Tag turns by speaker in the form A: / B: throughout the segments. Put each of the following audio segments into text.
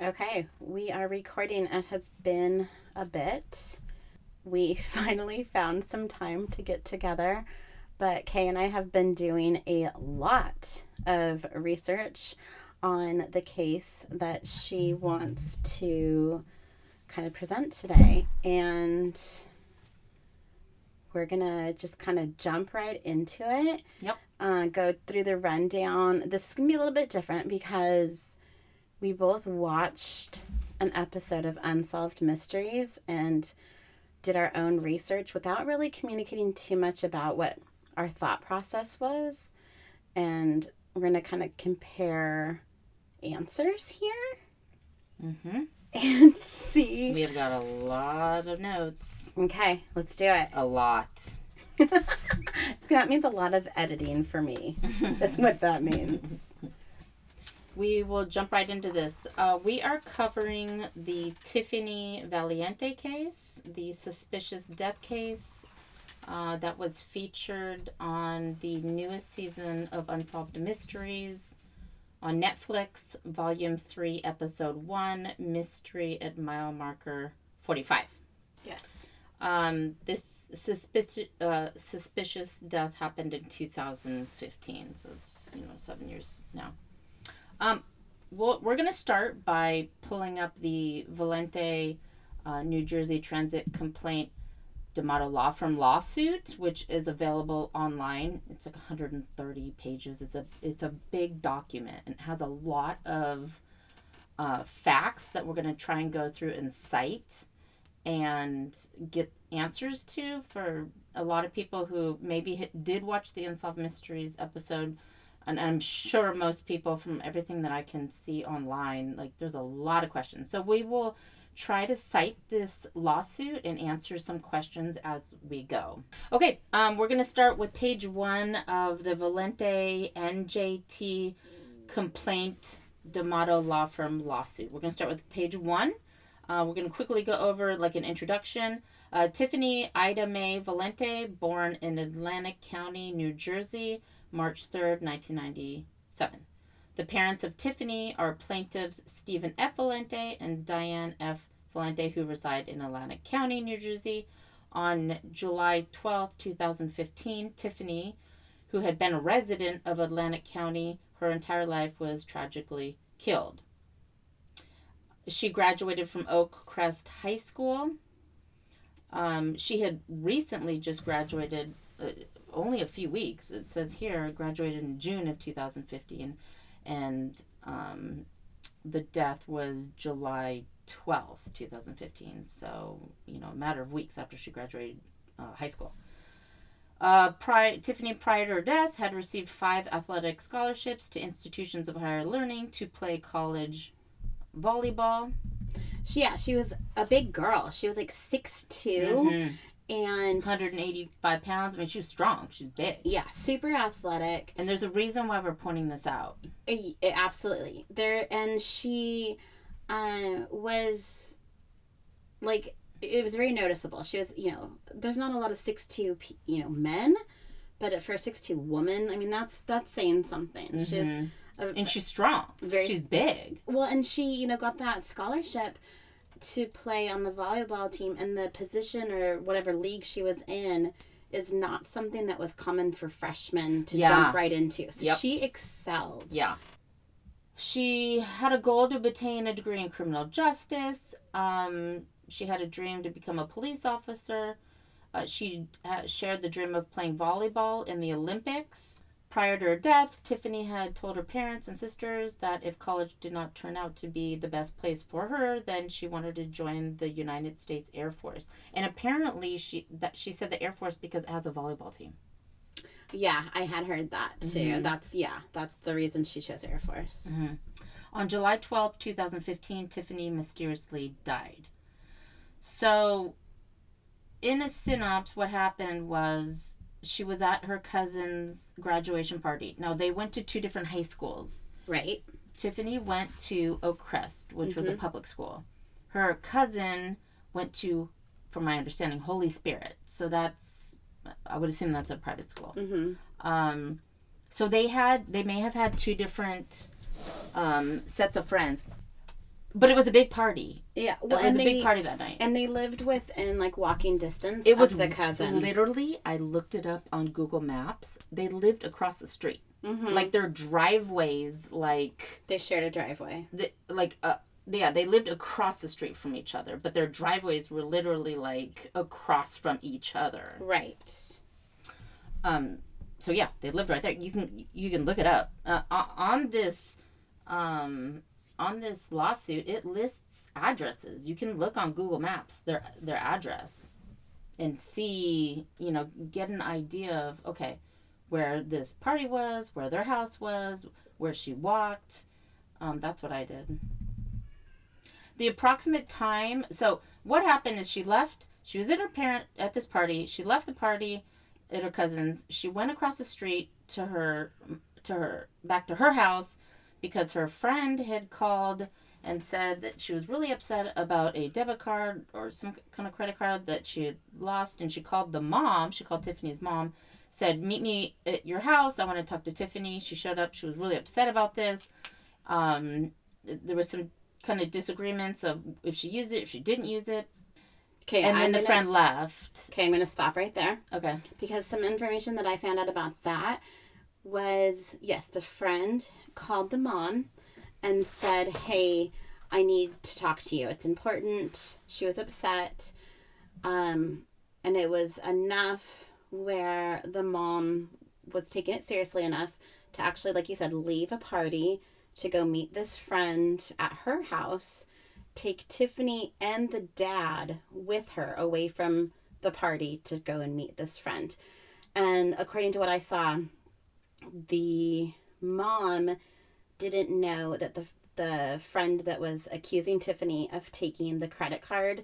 A: Okay, we are recording. It has been a bit. We finally found some time to get together, but Kay and I have been doing a lot of research on the case that she wants to kind of present today, and we're gonna just kind of jump right into it.
B: Yep.
A: Go through the rundown. This is gonna be a little bit different because we both watched an episode of Unsolved Mysteries and did our own research without really communicating too much about what our thought process was. And we're going to kind of compare answers here.
B: Mm-hmm.
A: And see.
B: We have got a lot of notes.
A: Okay, let's do it.
B: A lot.
A: That means a lot of editing for me. That's what that means.
B: We will jump right into this. We are covering the Tiffany Valiante case, the suspicious death case that was featured on the newest season of Unsolved Mysteries on Netflix, Volume 3, Episode 1, Mystery at Mile Marker 45.
A: Yes.
B: This suspicious death happened in 2015, so it's 7 years now. Well, we're going to start by pulling up the Valiante, New Jersey Transit Complaint D'Amato Law Firm lawsuit, which is available online. It's like 130 pages. It's a big document and has a lot of facts that we're going to try and go through and cite and get answers to for a lot of people who maybe did watch the Unsolved Mysteries episode. And I'm sure most people, from everything that I can see online, there's a lot of questions. So we will try to cite this lawsuit and answer some questions as we go. Okay, we're going to start with page 1 of the Valiante NJT Complaint D'Amato Law Firm lawsuit. We're going to start with page 1. We're going to quickly go over an introduction. Tiffany Ida Mae Valiante, born in Atlantic County, New Jersey, March 3rd, 1997. The parents of Tiffany are plaintiffs Stephen F. Valiante and Diane F. Valiante, who reside in Atlantic County, New Jersey. On July 12, 2015, Tiffany, who had been a resident of Atlantic County her entire life, was tragically killed. She graduated from Oak Crest High School. She had recently just graduated only a few weeks. It says here, graduated in June of 2015, and the death was July 12th, 2015. So, a matter of weeks after she graduated high school. Tiffany, prior to her death, had received 5 athletic scholarships to institutions of higher learning to play college volleyball.
A: She was a big girl. She was like 6'2". And
B: 185 pounds. I mean, she was strong. She's big.
A: Yeah, super athletic.
B: And there's a reason why we're pointing this out.
A: Absolutely. And she was, it was very noticeable. She was, there's not a lot of 6'2", men, but for a 6'2" woman, I mean, that's saying something.
B: Mm-hmm. And she's strong. She's big.
A: Well, and she, got that scholarship to play on the volleyball team, and the position or whatever league she was in is not something that was common for freshmen to jump right into. So she excelled.
B: Yeah. She had a goal to obtain a degree in criminal justice. She had a dream to become a police officer. She shared the dream of playing volleyball in the Olympics. Prior to her death, Tiffany had told her parents and sisters that if college did not turn out to be the best place for her, then she wanted to join the United States Air Force. And apparently she said the Air Force because it has a volleyball team.
A: Yeah, I had heard that too. Mm-hmm. That's the reason she chose Air Force.
B: Mm-hmm. On July 12th, 2015, Tiffany mysteriously died. So, in a synopsis, what happened was she was at her cousin's graduation party. Now, they went to 2 different high schools.
A: Right.
B: Tiffany went to Oak Crest, which was a public school. Her cousin went to, from my understanding, Holy Spirit. So I would assume that's a private school. Mm-hmm. So they may have had 2 different sets of friends. But it was a big party.
A: Yeah,
B: well, it was a big party that night.
A: And they lived within, like, walking distance
B: of
A: the cousin.
B: Literally, I looked it up on Google Maps. They lived across the street. Mm-hmm. Like, their driveways, like...
A: They shared a driveway.
B: They lived across the street from each other, but their driveways were literally, like, across from each other.
A: Right.
B: So, yeah, they lived right there. You can look it up. On this lawsuit, it lists addresses. You can look on Google Maps, their address, and see, get an idea of, okay, where this party was, where their house was, where she walked. That's what I did. The approximate time. So what happened is she left. She was at this party. She left the party at her cousin's. She went across the street back to her house because her friend had called and said that she was really upset about a debit card or some kind of credit card that she had lost. And she called the mom. She called Tiffany's mom. Said, meet me at your house. I want to talk to Tiffany. She showed up. She was really upset about this. There was some kind of disagreements of if she used it, if she didn't use it. Okay, and then the friend left.
A: Okay, I'm going to stop right there.
B: Okay.
A: Because some information that I found out about that was, yes, the friend called the mom and said, hey, I need to talk to you. It's important. She was upset. And it was enough where the mom was taking it seriously enough to actually, like you said, leave a party to go meet this friend at her house, take Tiffany and the dad with her away from the party to go and meet this friend. And according to what I saw, the mom didn't know that the friend that was accusing Tiffany of taking the credit card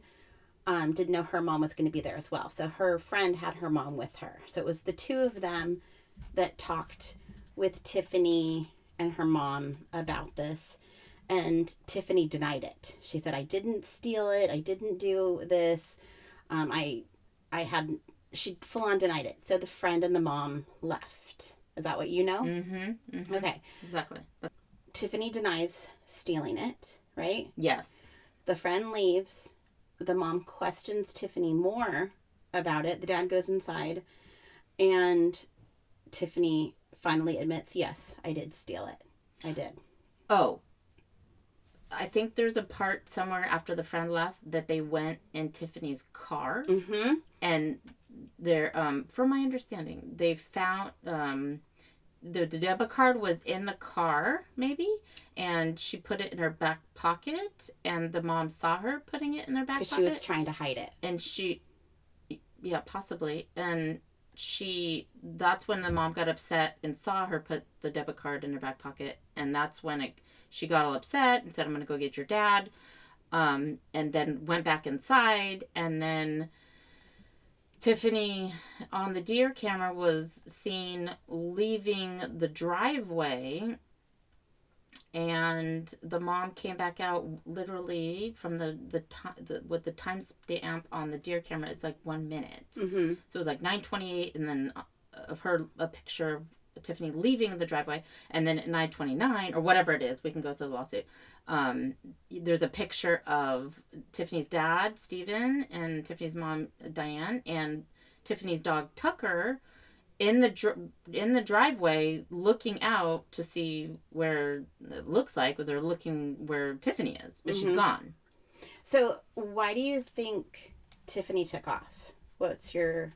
A: didn't know her mom was going to be there as well. So her friend had her mom with her. So it was the two of them that talked with Tiffany and her mom about this. And Tiffany denied it. She said, I didn't steal it. I didn't do this. She full on denied it. So the friend and the mom left. Is that what you know?
B: Mm-hmm. Mm-hmm.
A: Okay.
B: Exactly.
A: Tiffany denies stealing it, right?
B: Yes.
A: The friend leaves. The mom questions Tiffany more about it. The dad goes inside. And Tiffany finally admits, yes, I did steal it. I did.
B: Oh. I think there's a part somewhere after the friend left that they went in Tiffany's car.
A: Mm-hmm.
B: And they're, from my understanding, they found, the debit card was in the car, maybe, and she put it in her back pocket, and the mom saw her putting it in their back pocket.
A: Because she was trying to hide it.
B: And yeah, possibly. And that's when the mom got upset and saw her put the debit card in her back pocket, and that's when she got all upset and said, I'm going to go get your dad, and then went back inside, and then Tiffany on the deer camera was seen leaving the driveway, and the mom came back out literally from with the time stamp on the deer camera. It's like 1 minute.
A: Mm-hmm. So
B: it was like 9:28, and then a picture of Tiffany leaving the driveway, and then at 9:29 or whatever it is, we can go through the lawsuit. There's a picture of Tiffany's dad, Steven, and Tiffany's mom, Diane, and Tiffany's dog, Tucker, in the driveway looking out to see where it looks like they're looking where Tiffany is, but she's gone.
A: So why do you think Tiffany took off? What's your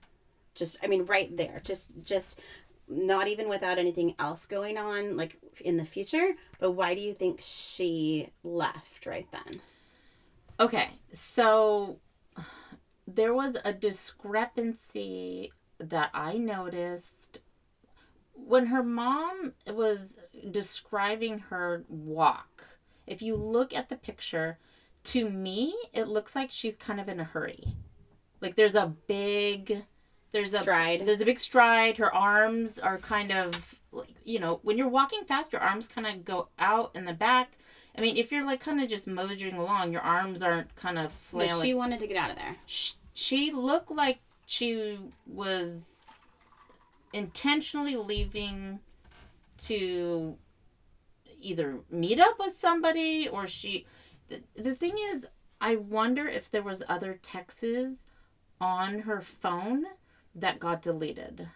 A: right there, just not even without anything else going on like in the future, but why do you think she left right then?
B: Okay, so there was a discrepancy that I noticed when her mom was describing her walk. If you look at the picture, to me, it looks like she's kind of in a hurry. Like there's a big stride. There's a big stride. Her arms are kind of, like, when you're walking fast, your arms kind of go out in the back. I mean, if you're like kind of just moseying along, your arms aren't kind of flailing.
A: But she wanted to get out of there.
B: She looked like she was intentionally leaving to either meet up with somebody, or The thing is, I wonder if there was other texts on her phone that got deleted.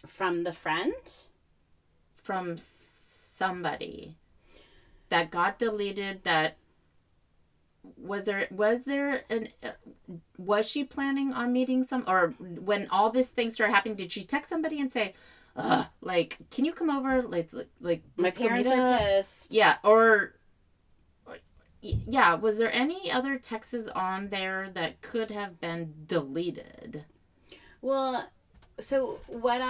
A: From the friend?
B: From somebody that got deleted. That was she planning on meeting or when all this thing started happening, did she text somebody and say, like, can you come over? Like
A: my parents are pissed.
B: Yeah, or yeah, was there any other texts on there that could have been deleted?
A: Well, so what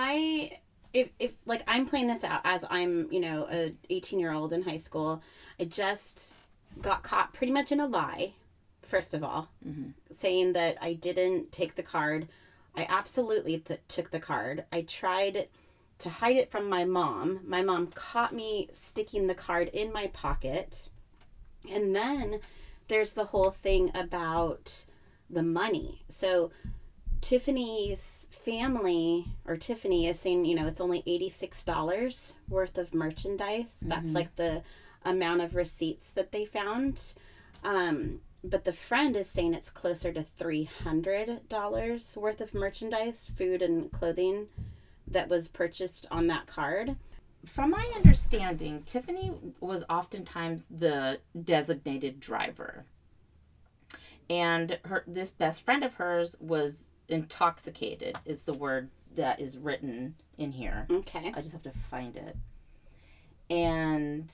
A: if like I'm playing this out as I'm, a 18-year-old in high school, I just got caught pretty much in a lie, first of all, saying that I didn't take the card. I absolutely took the card. I tried to hide it from my mom. My mom caught me sticking the card in my pocket. And then there's the whole thing about the money. So Tiffany's family, or Tiffany, is saying, it's only $86 worth of merchandise. That's like the amount of receipts that they found. But the friend is saying it's closer to $300 worth of merchandise, food and clothing that was purchased on that card.
B: From my understanding, Tiffany was oftentimes the designated driver. And this best friend of hers was intoxicated, is the word that is written in here.
A: Okay.
B: I just have to find it. And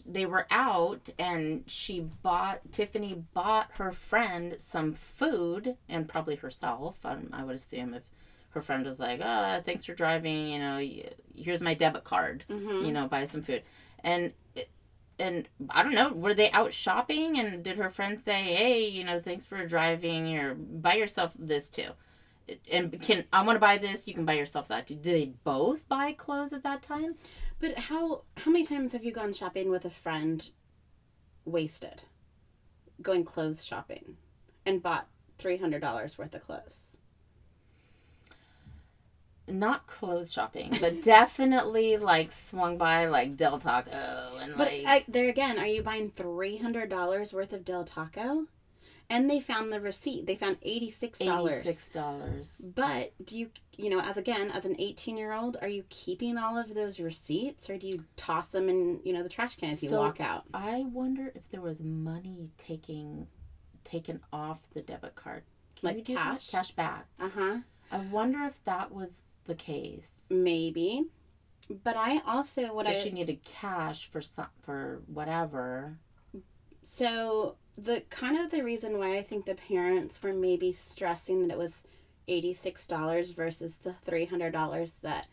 B: they were out, and Tiffany bought her friend some food, and probably herself. I would assume if her friend was like, thanks for driving, here's my debit card, buy some food. And I don't know, were they out shopping, and did her friend say, hey, thanks for driving, or buy yourself this too? And I want to buy this, you can buy yourself that too. Did they both buy clothes at that time?
A: But how many times have you gone shopping with a friend wasted? Going clothes shopping and bought $300 worth of clothes?
B: Not clothes shopping, but definitely swung by Del Taco and
A: there again, are you buying $300 worth of Del Taco? And they found the receipt. They found $86.
B: $86.
A: But do you, as an 18-year-old, are you keeping all of those receipts, or do you toss them in, the trash can as you walk out?
B: I wonder if there was money taken off the debit card.
A: Can you do cash?
B: Cash back.
A: Uh-huh.
B: I wonder if that was the case.
A: Maybe. But I also
B: she needed cash for whatever.
A: So the reason why I think the parents were maybe stressing that it was $86 versus the $300 that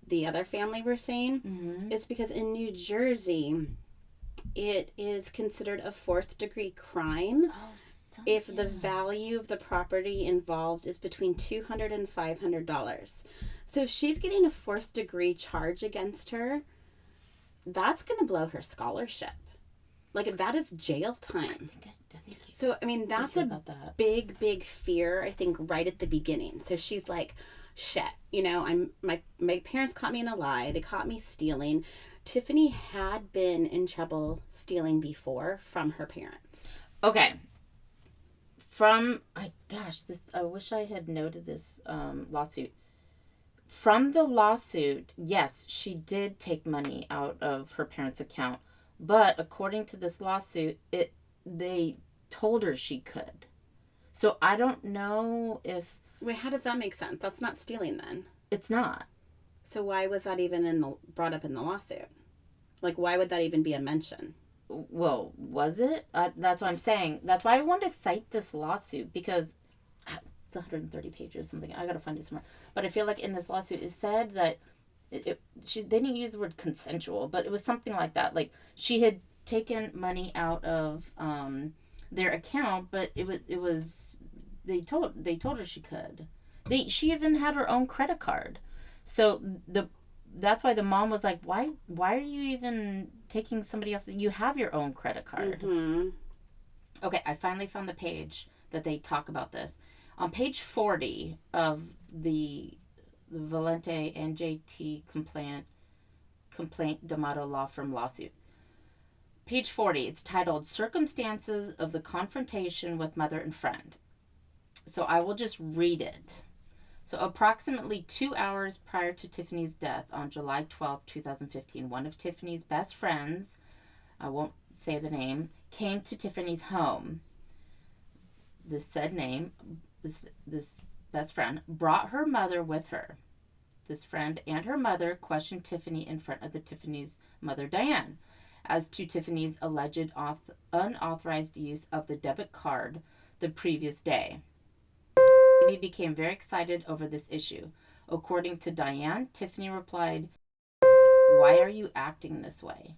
A: the other family were saying is because in New Jersey it is considered a 4th-degree crime if the value of the property involved is between $200 and $500. So if she's getting a 4th-degree charge against her, that's going to blow her scholarship. That is jail time. So, that's a big fear, I think, right at the beginning. So she's like, shit, my parents caught me in a lie. They caught me stealing. Tiffany had been in trouble stealing before from her parents.
B: Okay. I wish I had noted this lawsuit. From the lawsuit, yes, she did take money out of her parents' account. But according to this lawsuit, they told her she could. So I don't know if...
A: Wait, how does that make sense? That's not stealing then.
B: It's not.
A: So why was that even brought up in the lawsuit? Why would that even be a mention?
B: Well, was it? That's what I'm saying. That's why I wanted to cite this lawsuit, because it's 130 pages or something. I gotta find it somewhere. But I feel like in this lawsuit it said that they didn't use the word consensual, but it was something like that. She had taken money out of their account, but it was they told her she could. She even had her own credit card. So that's why the mom was like, why are you even taking somebody else? You have your own credit card.
A: Mm-hmm.
B: Okay, I finally found the page that they talk about this. On page 40 of the Valiante NJT Complaint D'Amato Law Firm lawsuit. Page 40, it's titled Circumstances of the Confrontation with Mother and Friend. So I will just read it. So approximately 2 hours prior to Tiffany's death on July 12, 2015, one of Tiffany's best friends, I won't say the name, came to Tiffany's home. This said name, this best friend, brought her mother with her. This friend and her mother questioned Tiffany in front of Tiffany's mother, Diane, as to Tiffany's alleged unauthorized use of the debit card the previous day. Tiffany became very excited over this issue. According to Diane, Tiffany replied, "Why are you acting this way?"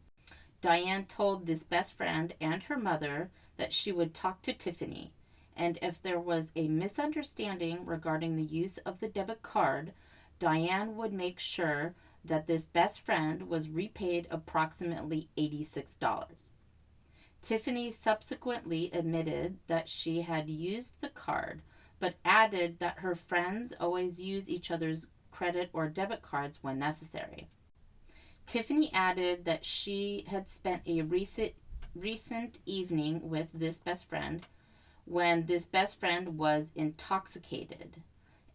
B: Diane told this best friend and her mother that she would talk to Tiffany, and if there was a misunderstanding regarding the use of the debit card, Diane would make sure that this best friend was repaid approximately $86. Tiffany subsequently admitted that she had used the card, but added that her friends always use each other's credit or debit cards when necessary. Tiffany added that she had spent a recent evening with this best friend when this best friend was intoxicated,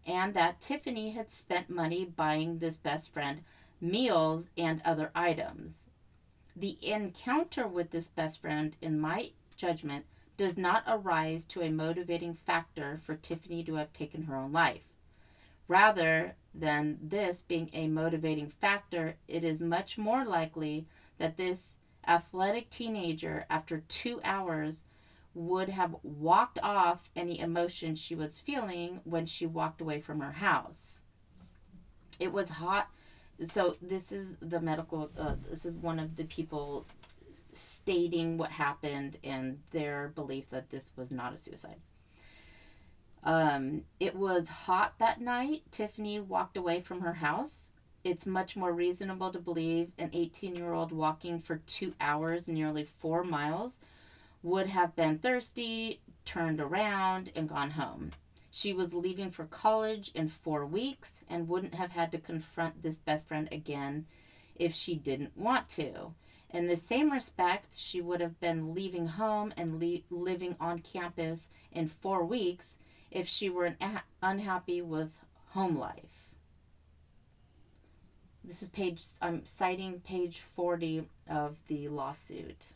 B: and that Tiffany had spent money buying this best friend meals and other items. The encounter with this best friend, in my judgment, does not arise to a motivating factor for Tiffany to have taken her own life. Rather than this being a motivating factor, it is much more likely that this athletic teenager, after 2 hours, would have walked off any emotion she was feeling when she walked away from her house. It was hot. So this is the medical, this is one of the people stating what happened and their belief that this was not a suicide. It was hot that night. Tiffany walked away from her house. It's much more reasonable to believe an 18-year-old walking for 2 hours, nearly 4 miles, would have been thirsty, turned around, and gone home. She was leaving for college in 4 weeks and wouldn't have had to confront this best friend again if she didn't want to. In the same respect, she would have been leaving home and living on campus in 4 weeks if she were unhappy with home life. This is I'm citing page 40 of the lawsuit.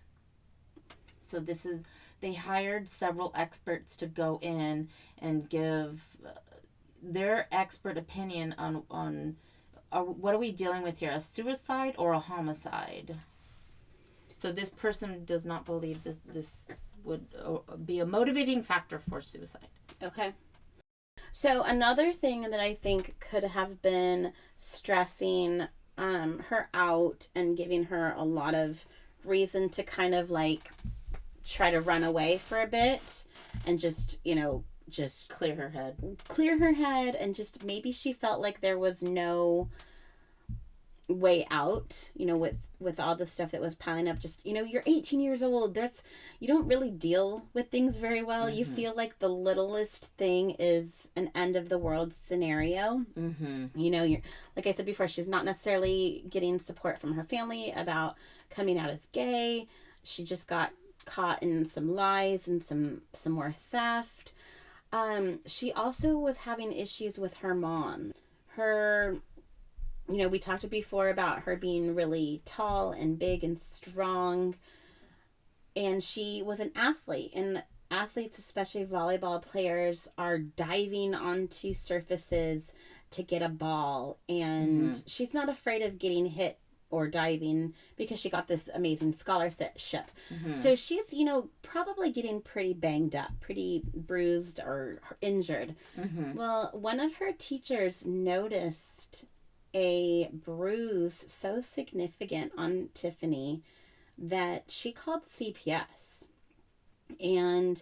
B: So this is, they hired several experts to go in and give their expert opinion on what are we dealing with here, a suicide or a homicide? So this person does not believe that this would be a motivating factor for suicide.
A: Okay. So another thing that I think could have been stressing her out and giving her a lot of reason to kind of like try to run away for a bit and just
B: Clear her head
A: and just maybe she felt like there was no way out, with all the stuff that was piling up. Just, you're 18 years old. You don't really deal with things very well. Mm-hmm. You feel like the littlest thing is an end of the world scenario.
B: Mm-hmm.
A: You're, like I said before, she's not necessarily getting support from her family about coming out as gay. She just got caught in some lies and some more theft. She also was having issues with her mom. We talked before about her being really tall and big and strong. And she was an athlete. And athletes, especially volleyball players, are diving onto surfaces to get a ball. And mm-hmm. she's not afraid of getting hit or diving because she got this amazing scholarship. Mm-hmm. So she's, probably getting pretty banged up, pretty bruised or injured. Mm-hmm. Well, one of her teachers noticed a bruise so significant on Tiffany that she called CPS. And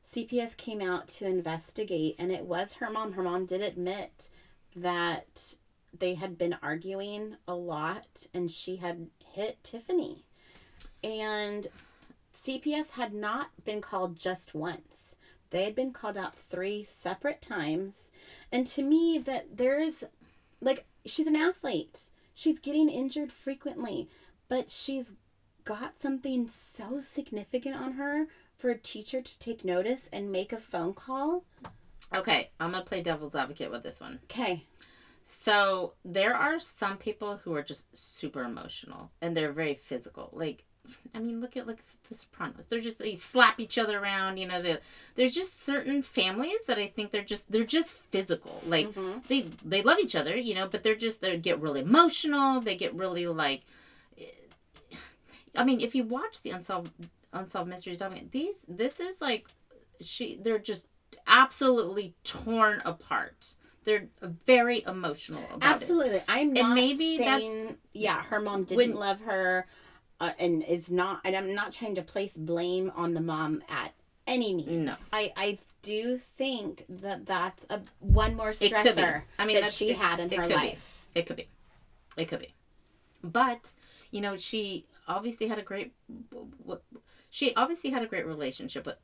A: CPS came out to investigate, and it was her mom. Her mom did admit that they had been arguing a lot and she had hit Tiffany. And CPS had not been called just once. They had been called out 3 separate times. And to me, that there's, she's an athlete. She's getting injured frequently, but she's got something so significant on her for a teacher to take notice and make a phone call.
B: Okay, I'm going to play devil's advocate with this one.
A: Okay.
B: So there are some people who are just super emotional and they're very physical. Like, I mean, look at The Sopranos. They slap each other around. You know, there's just certain families that I think they're just physical. Like they love each other, you know, but they get really emotional. They get really like. I mean, if you watch the Unsolved Mysteries document, this is like they're just absolutely torn apart. They're very emotional about
A: Absolutely.
B: it.
A: I'm not
B: maybe
A: saying, her mom didn't love her, and I'm not trying to place blame on the mom at any means.
B: No.
A: I do think that that's one more stressor that she had in her life.
B: It could be. But, you know, she obviously had a great relationship with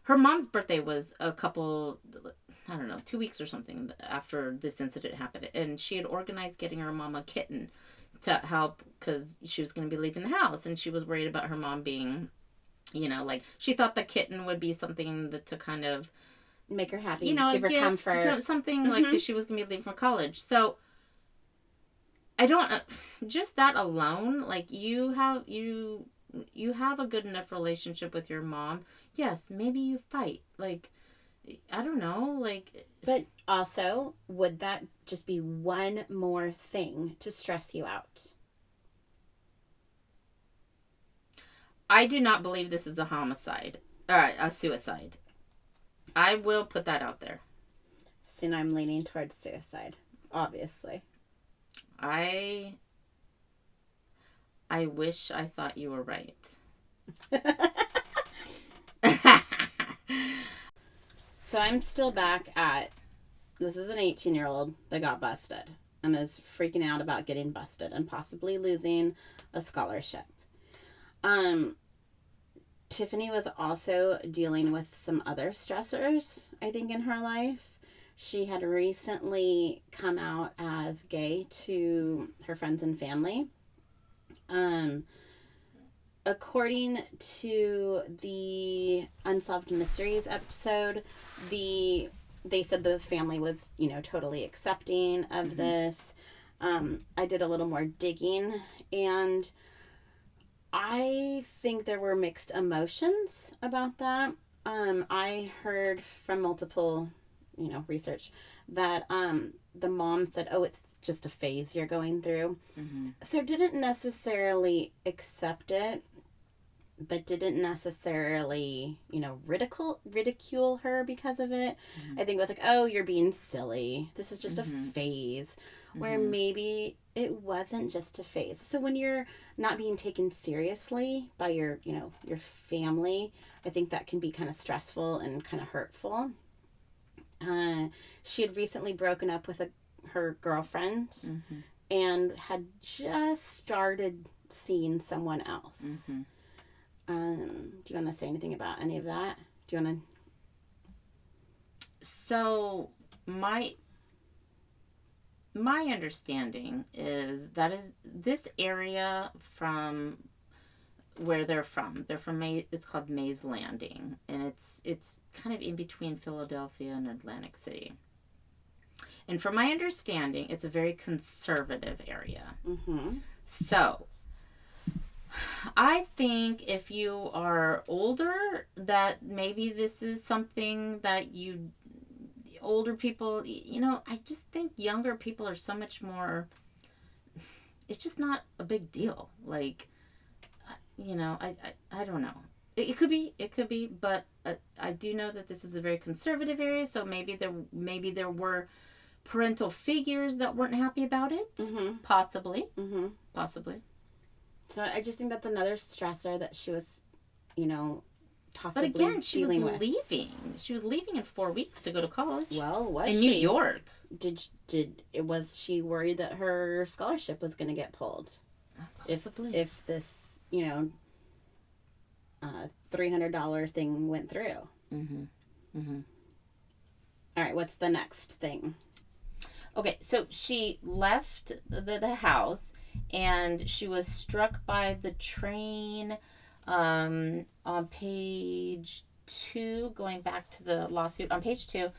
B: her mom's birthday was a couple, I don't know, 2 weeks or something after this incident happened. And she had organized getting her mom a kitten to help because she was going to be leaving the house. And she was worried about her mom being, you know, like, she thought the kitten would be something to kind of
A: make her happy,
B: you know,
A: give her comfort.
B: Something like, because she was going to be leaving for college. So, I don't, just that alone, like, you have a good enough relationship with your mom. Yes, maybe you fight. Like, I don't know, like.
A: But also, would that just be one more thing to stress you out?
B: I do not believe this is a homicide. All right, a suicide. I will put that out there.
A: See, now I'm leaning towards suicide, obviously.
B: I wish I thought you were right.
A: So I'm still back at, this is an 18-year-old that got busted and is freaking out about getting busted and possibly losing a scholarship. Tiffany was also dealing with some other stressors, I think, in her life. She had recently come out as gay to her friends and family. According to the Unsolved Mysteries episode, they said the family was, you know, totally accepting of this. I did a little more digging, and I think there were mixed emotions about that. I heard from multiple, you know, research that the mom said, oh, it's just a phase you're going through. Mm-hmm. So didn't necessarily accept it, but didn't necessarily, you know, ridicule her because of it. Mm-hmm. I think it was like, oh, you're being silly. This is just a phase. Mm-hmm. Where maybe it wasn't just a phase. So when you're not being taken seriously by your, you know, your family, I think that can be kind of stressful and kind of hurtful. She had recently broken up with her girlfriend and had just started seeing someone else. Do you want to say anything about any of that? Do you want to?
B: So my understanding is this area from where they're from. They're from it's called Mays Landing, and it's kind of in between Philadelphia and Atlantic City. And from my understanding, it's a very conservative area. Mm-hmm. So I think if you are older, that maybe this is something that older people, you know, I just think younger people are so much more, it's just not a big deal. Like, you know, I don't know. It could be, but I do know that this is a very conservative area, so maybe there were parental figures that weren't happy about it. Mm-hmm. Possibly. Mm-hmm. Possibly.
A: So I just think that's another stressor that she was, you know, possibly
B: But again, she was
A: leaving.
B: She was leaving in 4 weeks to go to college.
A: Well, was
B: in
A: she?
B: New York.
A: Was she worried that her scholarship was going to get pulled?
B: Possibly.
A: If this, you know, $300 thing went through. Mm-hmm. Mm-hmm. All right, what's the next thing?
B: Okay, so she left the house and she was struck by the train on page 2, going back to the lawsuit on page 2.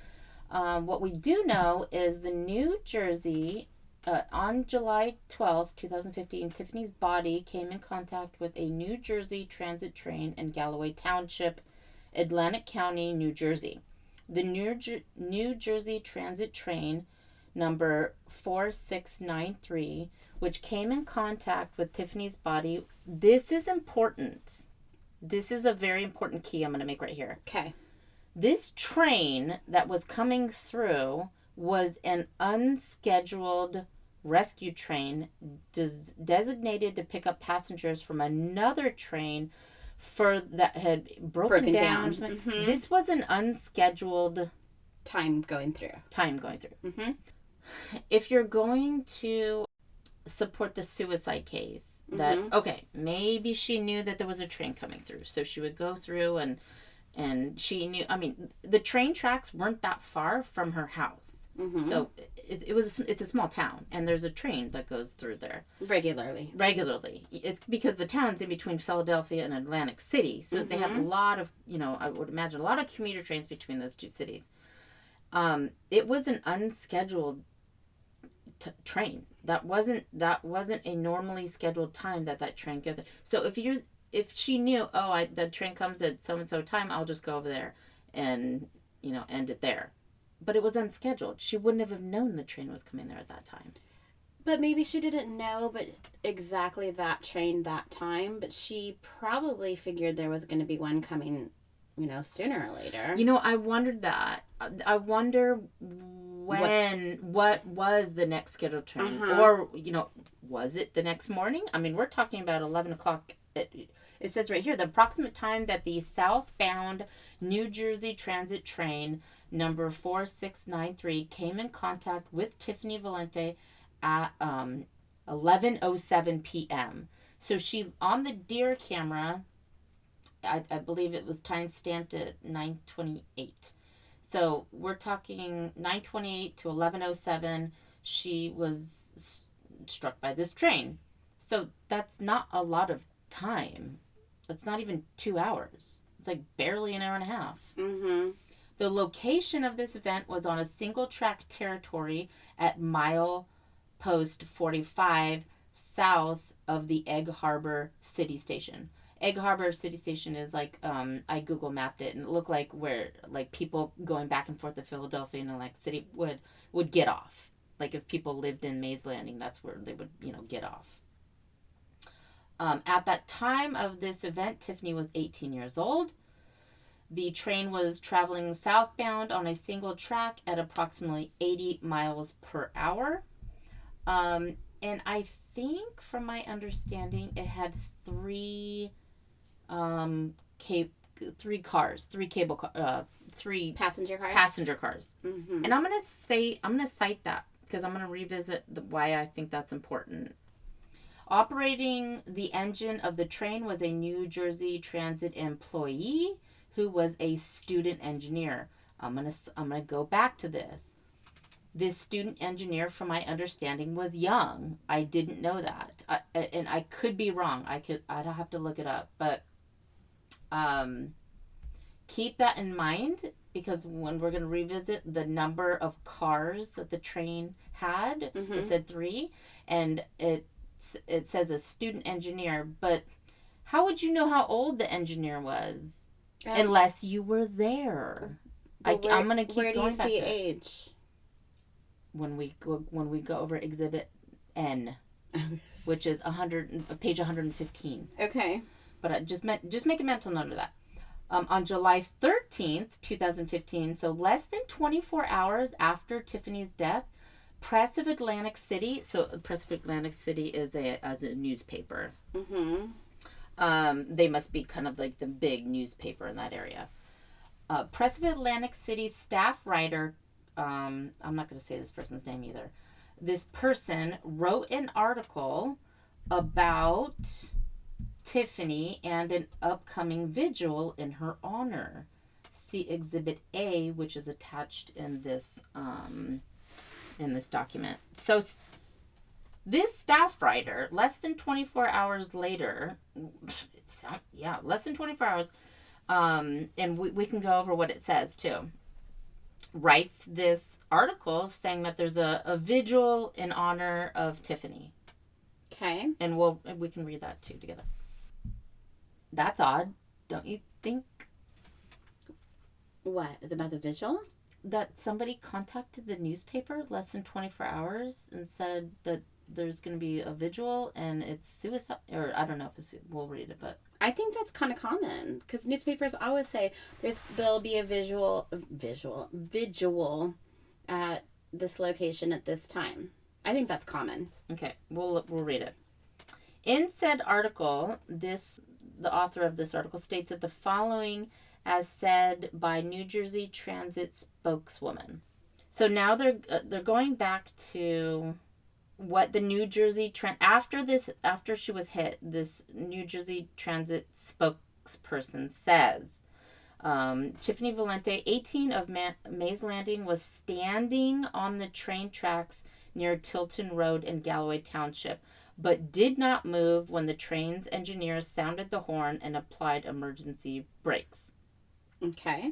B: What we do know is the New Jersey, on July 12th, 2015, Tiffany's body came in contact with a New Jersey transit train in Galloway Township, Atlantic County, New Jersey. The New Jersey transit train number 4693, which came in contact with Tiffany's body. This is important. This is a very important key I'm going to make right here.
A: Okay.
B: This train that was coming through was an unscheduled rescue train designated to pick up passengers from another train that had broken down. Mm-hmm. This was an unscheduled
A: time going through.
B: Mm-hmm. If you're going to support the suicide case, that, okay, maybe she knew that there was a train coming through, so she would go through and she knew, I mean, the train tracks weren't that far from her house. So it's a small town, and there's a train that goes through there regularly. It's because the town's in between Philadelphia and Atlantic City, so they have a lot of, I would imagine a lot of commuter trains between those two cities. It was an unscheduled train. That wasn't a normally scheduled time that train goes. So if she knew, the train comes at so and so time, I'll just go over there and end it there. But it was unscheduled. She wouldn't have known the train was coming there at that time.
A: But maybe she didn't know exactly that train that time, but she probably figured there was going to be one coming, sooner or later.
B: I wondered that. I wonder what was the next scheduled train? Or, was it the next morning? I mean, we're talking about 11 o'clock. It says right here, the approximate time that the southbound New Jersey transit train number 4693 came in contact with Tiffany Valiante at 11:07 p.m. So she, on the Deer camera, I believe it was time stamped at 9:28. So we're talking 9:28 to 11:07. She was struck by this train. So that's not a lot of time. That's not even 2 hours. It's like barely an hour and a half. The location of this event was on a single track territory at mile post 45 south of the Egg Harbor City Station. Egg Harbor City Station is like, I Google mapped it, and it looked like where like people going back and forth to Philadelphia and Atlantic City would get off. Like if people lived in Mays Landing, that's where they would, get off. At that time of this event, Tiffany was 18 years old. The train was traveling southbound on a single track at approximately 80 miles per hour. And I think, from my understanding, it had three passenger cars. And I'm gonna cite that because I'm gonna revisit why I think that's important. Operating the engine of the train was a New Jersey Transit employee who was a student engineer. I'm gonna go back to this. This student engineer, from my understanding, was young. I didn't know that, and I could be wrong. I'd have to look it up, but keep that in mind, because when we're gonna revisit the number of cars that the train had, it said 3, and it says a student engineer, but how would you know how old the engineer was unless you were there? I'm going to keep going back to it. Where do you see age? When we go over Exhibit N, which is page 115.
A: Okay.
B: But I just make a mental note of that. On July 13th, 2015, so less than 24 hours after Tiffany's death, Press of Atlantic City. So Press of Atlantic City is a newspaper. They must be kind of like the big newspaper in that area. Press of Atlantic City staff writer, I'm not going to say this person's name either. This person wrote an article about Tiffany and an upcoming vigil in her honor. See Exhibit A, which is attached in this in this document. So this staff writer, less than 24 hours later, less than 24 hours, and we can go over what it says too, writes this article saying that there's a vigil in honor of Tiffany.
A: Okay.
B: And we can read that too together. That's odd, don't you think?
A: What? About the vigil?
B: That somebody contacted the newspaper less than 24 hours and said that there's going to be a vigil and it's suicide, or I don't know if we'll read it, but
A: I think that's kind of common because newspapers always say there'll be a vigil at this location at this time. I think that's common.
B: Okay, we'll read it. In said article, the author of this article states that the following as said by New Jersey Transit spokeswoman. So now they're going back to what the New Jersey after she was hit, this New Jersey Transit spokesperson says, Tiffany Valiante, 18 of Mays Landing, was standing on the train tracks near Tilton Road in Galloway Township, but did not move when the train's engineers sounded the horn and applied emergency brakes. Okay.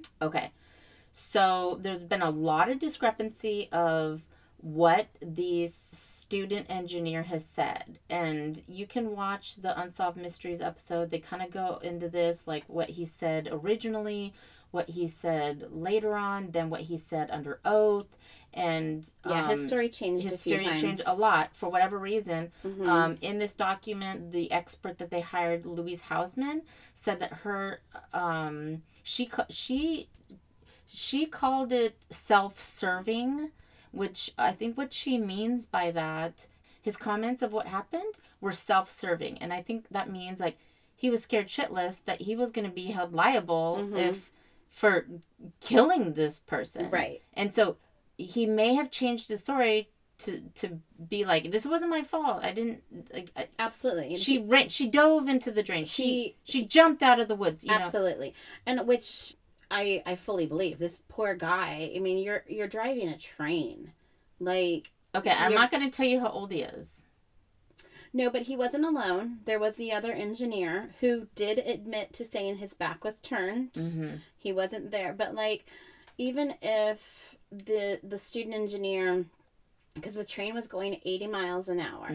B: So there's been a lot of discrepancy of what the student engineer has said. And you can watch the Unsolved Mysteries episode. They kind of go into this, like what he said originally, what he said later on, then what he said under oath. And
A: his story changed a few times. His story changed
B: a lot for whatever reason. Mm-hmm. In this document, the expert that they hired, Louise Hausman, said that her she called it self-serving, which I think what she means by that, his comments of what happened were self-serving, and I think that means like he was scared shitless that he was going to be held liable for killing this person,
A: right?
B: And so he may have changed his story to be like, this wasn't my fault. I didn't like.
A: Absolutely.
B: She dove into the drain. She jumped out of the woods.
A: Absolutely, and which I fully believe. This poor guy. I mean, you're driving a train, like.
B: Okay, I'm not going to tell you how old he is.
A: No, but he wasn't alone. There was the other engineer who did admit to saying his back was turned. Mm-hmm. He wasn't there, but like, even if the student engineer, because the train was going 80 miles an hour,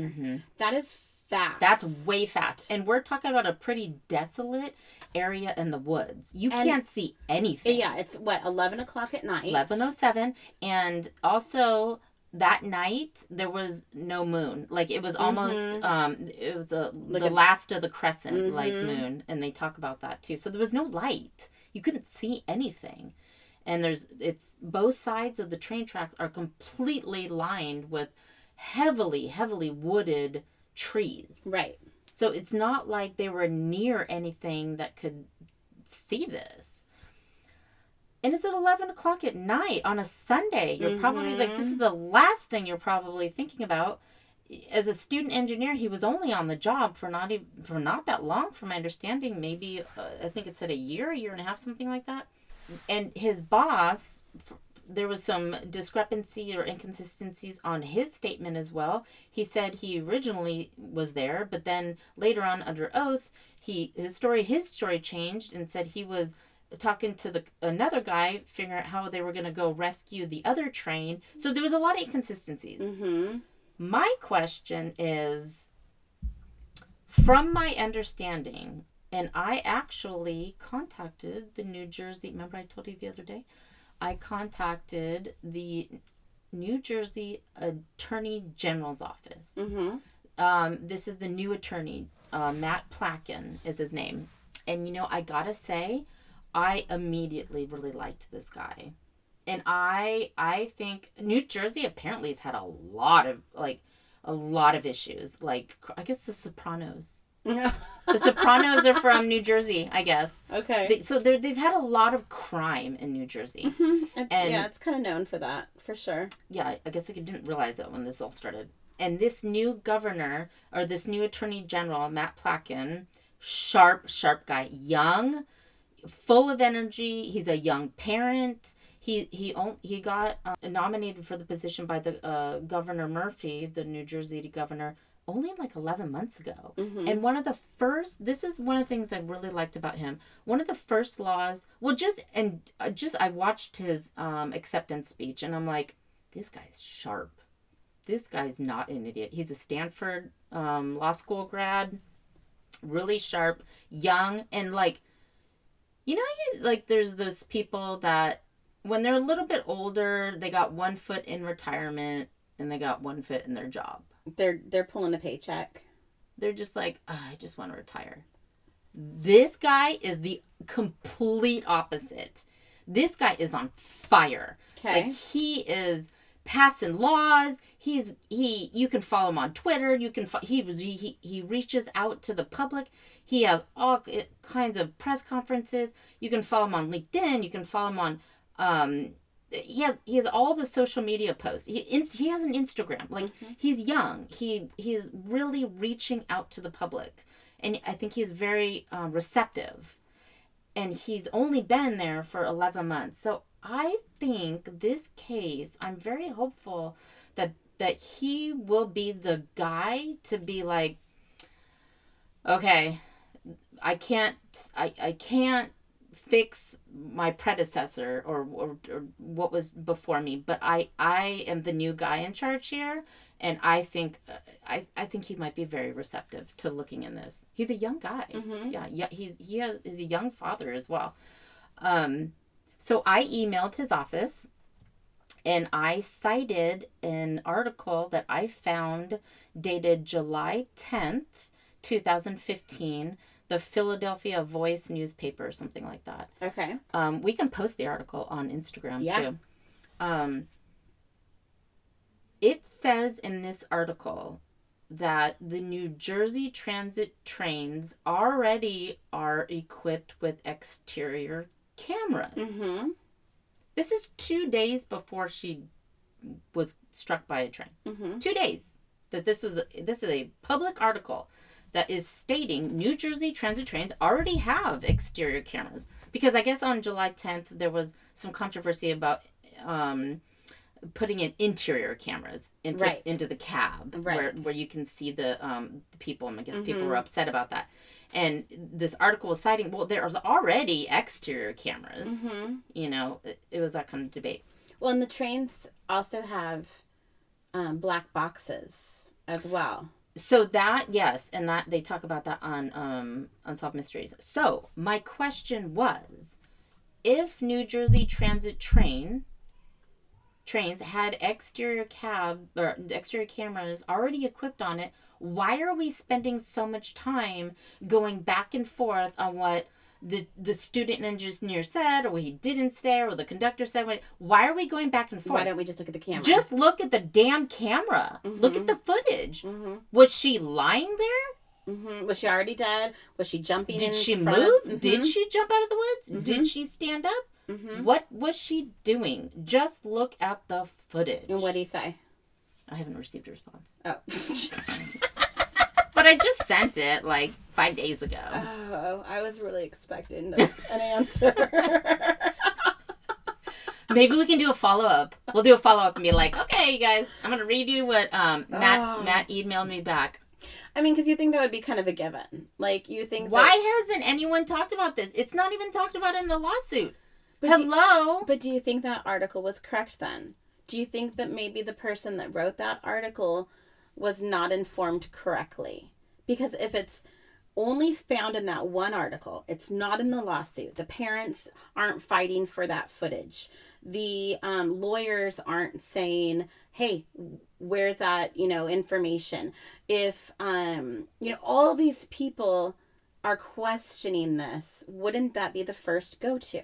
A: that is fast.
B: That's way fast, and we're talking about a pretty desolate area in the woods. You can't see anything.
A: Yeah, it's 11 o'clock at night.
B: 11:07, and also that night there was no moon. Like it was almost it was the last of the crescent like moon, and they talk about that too. So there was no light. You couldn't see anything. And it's both sides of the train tracks are completely lined with heavily wooded trees.
A: Right.
B: So it's not like they were near anything that could see this. And it's at 11 o'clock at night on a Sunday. You're probably like, this is the last thing you're probably thinking about. As a student engineer, he was only on the job for not that long, from my understanding. Maybe, I think it said a year and a half, something like that. And his boss, there was some discrepancy or inconsistencies on his statement as well. He said he originally was there, but then later on under oath, his story changed and said he was talking to another guy, figuring out how they were going to go rescue the other train. So there was a lot of inconsistencies. Mm-hmm. My question is, from my understanding, and I actually contacted the New Jersey, remember I told you the other day? I contacted the New Jersey Attorney General's office. Mm-hmm. This is the new attorney, Matt Placken is his name. And I gotta say, I immediately really liked this guy. And I think New Jersey apparently has had a lot of issues. Like, I guess The Sopranos. The Sopranos are from New Jersey, I guess.
A: Okay.
B: So they've had a lot of crime in New Jersey.
A: Mm-hmm. And it's kind of known for that, for sure.
B: Yeah, I guess I didn't realize that when this all started. And this new governor, or this new attorney general, Matt Placken, sharp guy, young, full of energy. He's a young parent. He got nominated for the position by the Governor Murphy, the New Jersey governor, only like 11 months ago.
A: Mm-hmm.
B: And this is one of the things I really liked about him. One of the first laws, I watched his acceptance speech, and I'm like, this guy's sharp. This guy's not an idiot. He's a Stanford law school grad, really sharp, young, and like, there's those people that when they're a little bit older, they got one foot in retirement and they got one foot in their job.
A: They're pulling a paycheck.
B: They're just like, I just want to retire. This guy is the complete opposite. This guy is on fire.
A: Okay.
B: Like, he is passing laws. You can follow him on Twitter. He reaches out to the public. He has all kinds of press conferences. You can follow him on LinkedIn. You can follow him on he has all the social media posts. He has an Instagram. Like, he's young. He's really reaching out to the public, and I think he's very receptive. And he's only been there for 11 months. So I think this case, I'm very hopeful that he will be the guy to be like, okay, I can't fix my predecessor or what was before me, but I am the new guy in charge here, and I think he might be very receptive to looking in this. He's a young guy.
A: Mm-hmm.
B: Yeah, he's a young father as well. So I emailed his office, and I cited an article that I found dated July 10th, 2015, the Philadelphia Voice newspaper or something like that.
A: Okay.
B: We can post the article on Instagram too. It says in this article that the New Jersey Transit trains already are equipped with exterior cameras.
A: Mm-hmm.
B: This is 2 days before she was struck by a train.
A: Mm-hmm.
B: 2 days. This is a public article that is stating New Jersey Transit trains already have exterior cameras. Because I guess on July 10th, there was some controversy about putting in interior cameras into the cab, where you can see the people, and I guess people were upset about that. And this article was citing, well, there's already exterior cameras. Mm-hmm. It was that kind of debate.
A: Well, and the trains also have black boxes as well.
B: So that, yes, and that they talk about that on Unsolved Mysteries. So my question was, if New Jersey Transit trains had exterior cameras already equipped on it, why are we spending so much time going back and forth on what the student engineer said, or what he didn't say, or the conductor said? Why are we going back and forth?
A: Why don't we just look at the camera?
B: Just look at the damn camera. Mm-hmm. Look at the footage. Mm-hmm. Was she lying there?
A: Mm-hmm. Was she already dead? Was she jumping?
B: Did she move? Mm-hmm. Did she jump out of the woods? Mm-hmm. Did she stand up? Mm-hmm. What was she doing? Just look at the footage.
A: And what did he say?
B: I haven't received a response.
A: Oh.
B: But I just sent it like 5 days ago.
A: Oh, I was really expecting an answer.
B: Maybe we can do a follow-up. We'll do a follow-up and be like, okay, you guys, I'm going to read you what Matt emailed me back.
A: I mean, because you think that would be kind of a given. Like, you think
B: Why hasn't anyone talked about this? It's not even talked about in the lawsuit.
A: But
B: Hello?
A: But do you think that article was correct then? Do you think that maybe the person that wrote that article was not informed correctly? Because if it's only found in that one article, it's not in the lawsuit. The parents aren't fighting for that footage. The lawyers aren't saying, hey, where's that, information? If, all these people are questioning this, wouldn't that be the first go-to?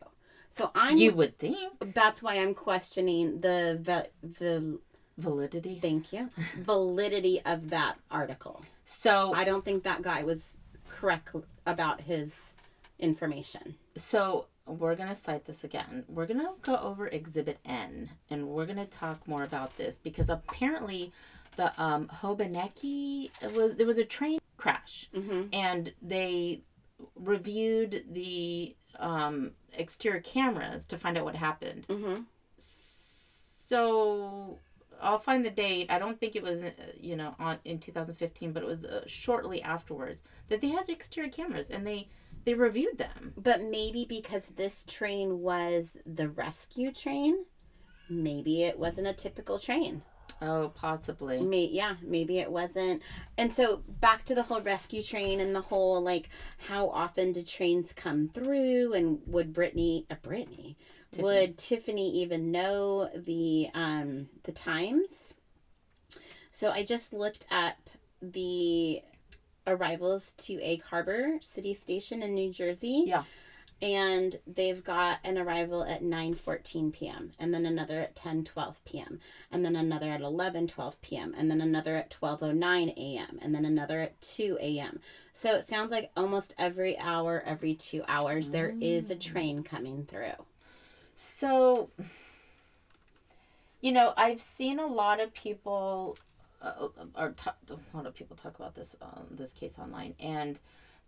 A: So
B: You would think.
A: That's why I'm questioning the
B: validity.
A: Thank you. Validity of that article.
B: So
A: I don't think that guy was correct about his information. So
B: we're going to cite this again. We're going to go over Exhibit N, and we're going to talk more about this because apparently the Hobaneki, there was a train crash, and they reviewed the exterior cameras to find out what happened.
A: Mm-hmm.
B: So I'll find the date. I don't think it was, in 2015, but it was shortly afterwards that they had exterior cameras and they reviewed them.
A: But maybe because this train was the rescue train, maybe it wasn't a typical train.
B: Oh, possibly.
A: Maybe it wasn't. And so back to the whole rescue train and the whole, like, how often did trains come through, and would Tiffany would Tiffany even know the times? So I just looked up the arrivals to Egg Harbor City Station in New Jersey.
B: Yeah.
A: And they've got an arrival at 9:14 p.m. and then another at 10:12 p.m. and then another at 11:12 p.m. and then another at 12:09 a.m. and then another at 2 a.m. So it sounds like almost every hour, every 2 hours, there is a train coming through.
B: So, I've seen a lot of people, a lot of people talk about this case online, and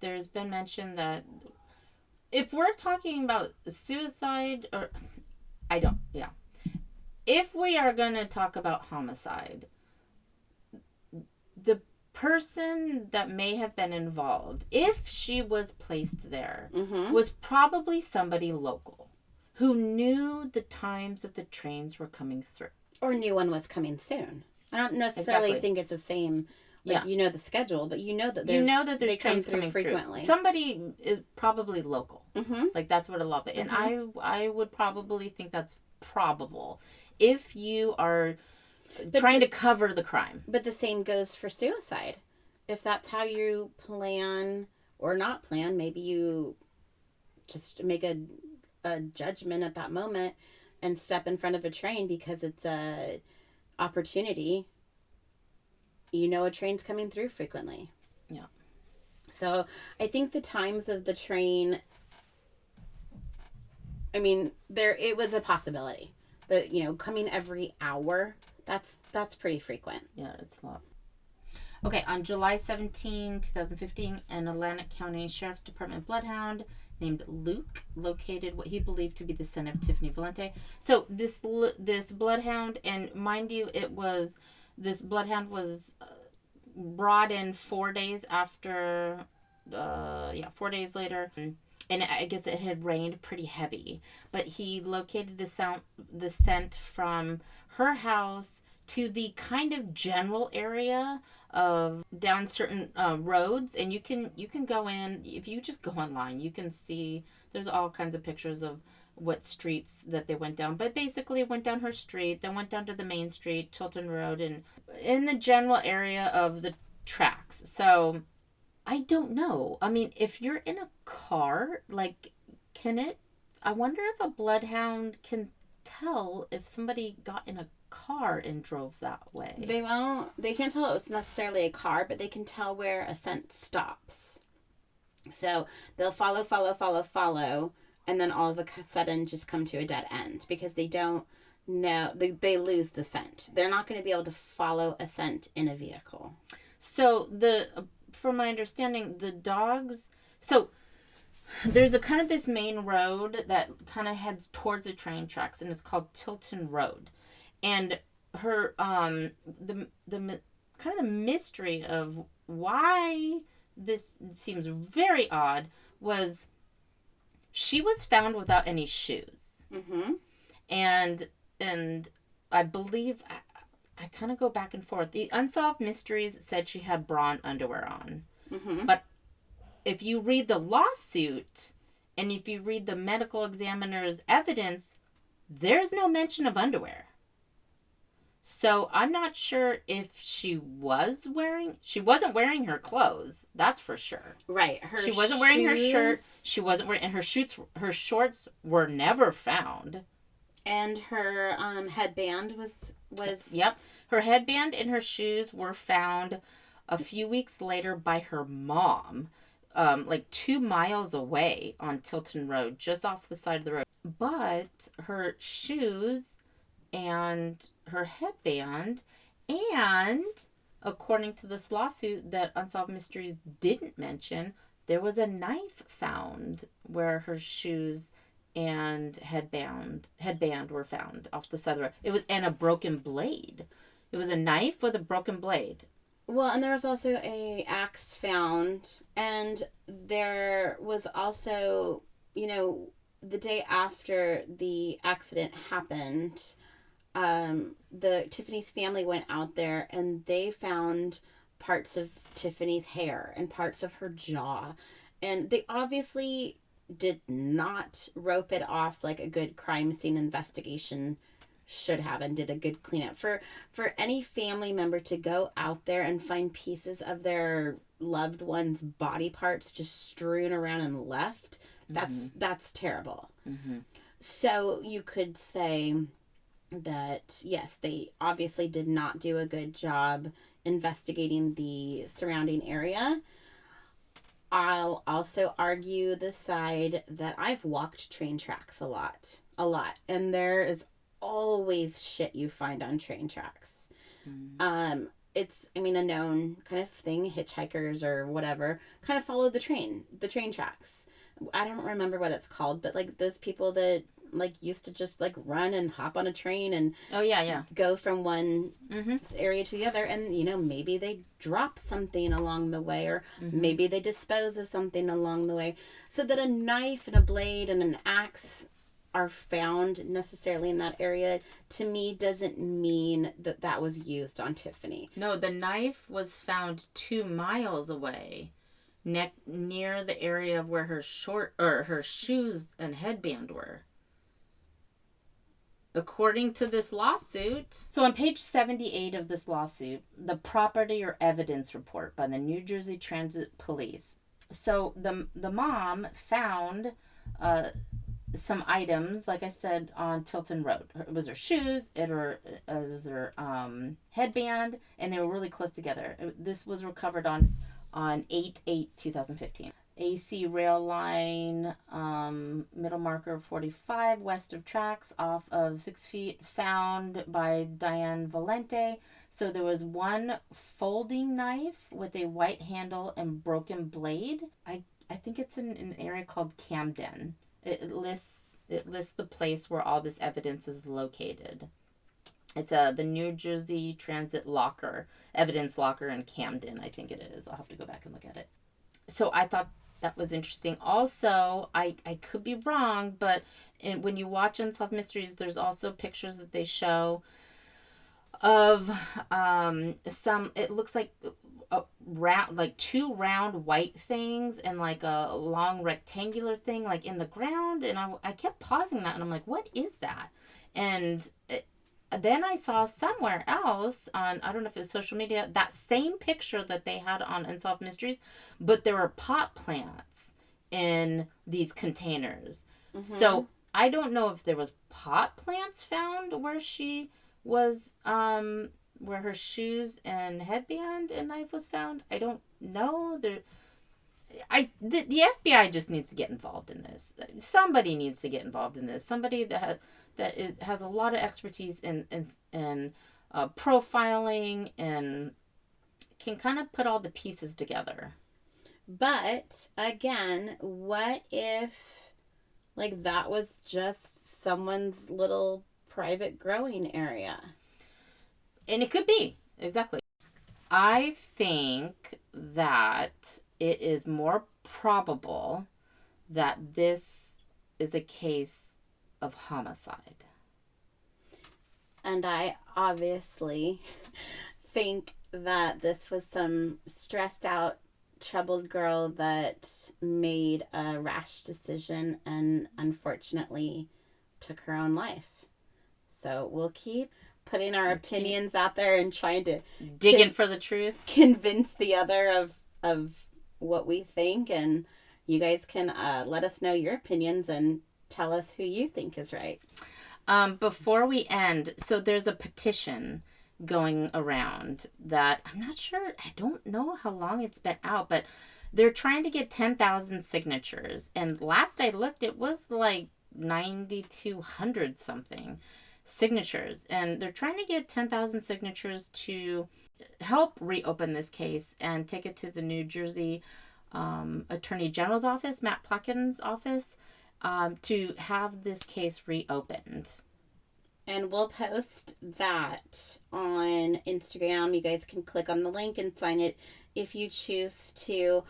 B: there's been mention that if we're talking about suicide, if we are going to talk about homicide, the person that may have been involved, if she was placed there, was probably somebody local who knew the times that the trains were coming through.
A: Or knew one was coming soon. I don't necessarily think it's the same. Like, the schedule, but that there's trains coming frequently.
B: Somebody is probably local. Like, that's what a lot of it. And I would probably think that's probable if you are trying to cover the crime.
A: But the same goes for suicide. If that's how you plan or not plan, maybe you just make a judgment at that moment and step in front of a train because it's a opportunity. A train's coming through frequently.
B: Yeah.
A: So I think the times of the train, it was a possibility. But, coming every hour, that's pretty frequent.
B: Yeah, it's a lot. Okay, on July 17, 2015, an Atlantic County Sheriff's Department bloodhound named Luke located what he believed to be the son of Tiffany Valiante. So this bloodhound, and mind you, this bloodhound was brought in 4 days after, 4 days later. And I guess it had rained pretty heavy. But he located the scent from her house to the kind of general area of down certain roads. And you can go in, if you just go online, you can see there's all kinds of pictures of what streets that they went down. But basically went down her street, then went down to the main street, Tilton Road, and in the general area of the tracks. So I don't know. If you're in a car, like, I wonder if a bloodhound can tell if somebody got in a car and drove that way.
A: They can't tell it's necessarily a car, but they can tell where a scent stops. So they'll follow, and then all of a sudden just come to a dead end because they don't know, they lose the scent. They're not going to be able to follow a scent in a vehicle.
B: So from my understanding, the dogs, so there's a kind of this main road that kind of heads towards the train tracks, and it's called Tilton Road. And her, the kind of the mystery of why this seems very odd was she was found without any shoes. And I believe, I kind of go back and forth. The Unsolved Mysteries said she had bra and underwear on. But if you read the lawsuit and if you read the medical examiner's evidence, there's no mention of underwear. So I'm not sure if she wasn't wearing her clothes. That's for sure.
A: Right.
B: She wasn't wearing her shirt. She wasn't wearing, and her shorts were never found.
A: And her headband was.
B: Yep. Her headband and her shoes were found a few weeks later by her mom, like 2 miles away on Tilton Road, just off the side of the road. But her shoes and her headband, and according to this lawsuit that Unsolved Mysteries didn't mention, there was a knife found where her shoes and headband were found off the side of the road. It was, and a broken blade. It was a knife with a broken blade.
A: Well, and there was also a axe found, and there was also, the day after the accident happened, the Tiffany's family went out there and they found parts of Tiffany's hair and parts of her jaw, and they obviously did not rope it off like a good crime scene investigation should have, and did a good cleanup. For any family member to go out there and find pieces of their loved one's body parts just strewn around and left, that's terrible. So you could say that yes, they obviously did not do a good job investigating the surrounding area. I'll also argue the side that I've walked train tracks a lot, and there is always shit you find on train tracks. It's, a known kind of thing. Hitchhikers or whatever kind of follow the train tracks. I don't remember what it's called, but like those people that like used to just like run and hop on a train and go from one area to the other, and maybe they drop something along the way, or maybe they dispose of something along the way. So that a knife and a blade and an axe are found necessarily in that area, to me, doesn't mean that was used on Tiffany.
B: No, the knife was found 2 miles away, near the area where her shoes and headband were, according to this lawsuit. So on page 78 of this lawsuit, the property or evidence report by the New Jersey Transit Police. So the mom found some items, like I said, on Tilton Road. It was her shoes, it was her headband, and they were really close together. This was recovered on 8/8/2015. AC rail line, middle marker 45, west of tracks, off of 6 feet, found by Diane Valiante. So there was one folding knife with a white handle and broken blade. I think it's in an area called Camden. It lists the place where all this evidence is located. It's the New Jersey Transit evidence locker in Camden, I think it is. I'll have to go back and look at it. So I thought that was interesting. Also, I could be wrong, but when you watch Unsolved Mysteries, there's also pictures that they show of some, it looks like like 2 round white things and like a long rectangular thing like in the ground, and I kept pausing that and I'm like, what is that? And then I saw somewhere else on, I don't know if it's social media, that same picture that they had on Unsolved Mysteries, but there were pot plants in these containers. So I don't know if there was pot plants found where she was, where her shoes and headband and knife was found. I don't know. The FBI just needs to get involved in this. Somebody needs to get involved in this. Somebody that has a lot of expertise in profiling and can kind of put all the pieces together.
A: But again, what if like that was just someone's little private growing area?
B: And it could be. Exactly. I think that it is more probable that this is a case of homicide.
A: And I obviously think that this was some stressed out, troubled girl that made a rash decision and unfortunately took her own life. So we'll keep putting our opinions out there and trying to
B: digging for the truth,
A: convince the other of what we think, and you guys can let us know your opinions and tell us who you think is right.
B: Before we end, so there's a petition going around that I'm not sure, I don't know how long it's been out, but they're trying to get 10,000 signatures, and last I looked it was like 9,200 something signatures, and they're trying to get 10,000 signatures to help reopen this case and take it to the New Jersey Attorney General's office, Matt Plotkin's office, to have this case reopened.
A: And we'll post that on Instagram. You guys can click on the link and sign it if you choose to.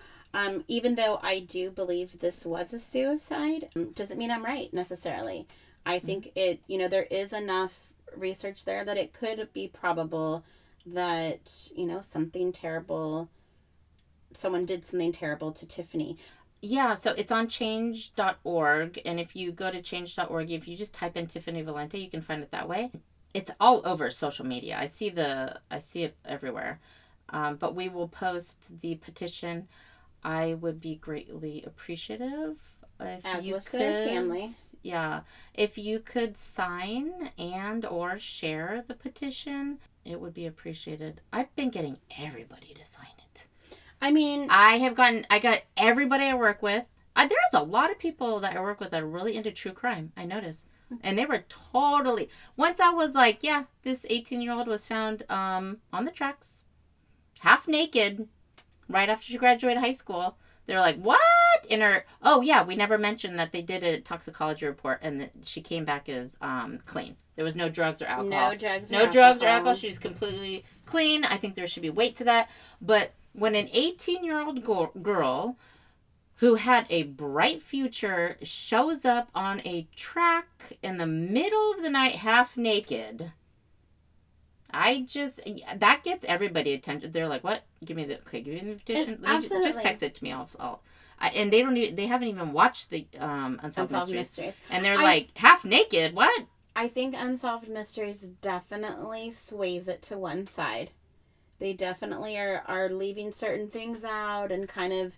A: Even though I do believe this was a suicide, doesn't mean I'm right necessarily. I think there is enough research there that it could be probable that, something terrible, someone did something terrible to Tiffany.
B: Yeah, so it's on change.org, and if you go to change.org, if you just type in Tiffany Valiante, you can find it that way. It's all over social media. I see it everywhere. But we will post the petition. I would be greatly appreciative if
A: as
B: you
A: was
B: could,
A: their family.
B: Yeah, if you could sign and or share the petition, it would be appreciated. I've been getting everybody to sign it.
A: I mean,
B: I got everybody I work with. There's a lot of people that I work with that are really into true crime, I noticed. And they were totally, once I was like, yeah, this 18-year-old was found on the tracks, half naked, right after she graduated high school. They're like, what? Oh yeah, we never mentioned that they did a toxicology report and that she came back as clean. There was no drugs or alcohol.
A: No drugs or alcohol.
B: She's completely clean. I think there should be weight to that. But when an 18-year-old girl who had a bright future shows up on a track in the middle of the night half naked, that gets everybody attention. They're like, what? Give me the petition. Just text it to me. And they haven't even watched the Unsolved Mysteries. And they're like, half naked? What?
A: I think Unsolved Mysteries definitely sways it to one side. They definitely are leaving certain things out and kind of,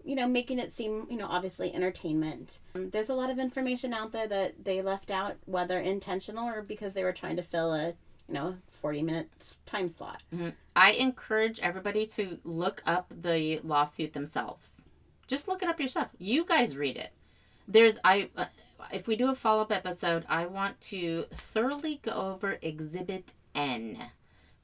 A: making it seem, obviously entertainment. There's a lot of information out there that they left out, whether intentional or because they were trying to fill a 40 minutes time slot.
B: Mm-hmm. I encourage everybody to look up the lawsuit themselves. Just look it up yourself. You guys read it. If we do a follow-up episode, I want to thoroughly go over Exhibit N,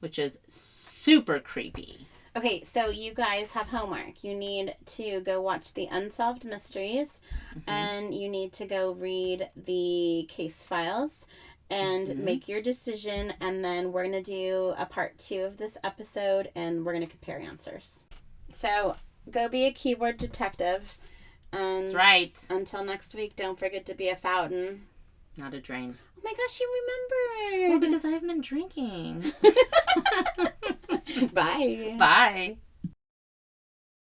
B: which is super creepy.
A: Okay, so you guys have homework. You need to go watch the Unsolved Mysteries, and you need to go read the case files and make your decision, and then we're going to do a part 2 of this episode, and we're going to compare answers. So, go be a keyboard detective. And
B: that's right.
A: Until next week, don't forget to be a fountain.
B: Not a drain.
A: Oh my gosh, you remembered.
B: Well, because I haven't been drinking.
A: Bye.
B: Bye.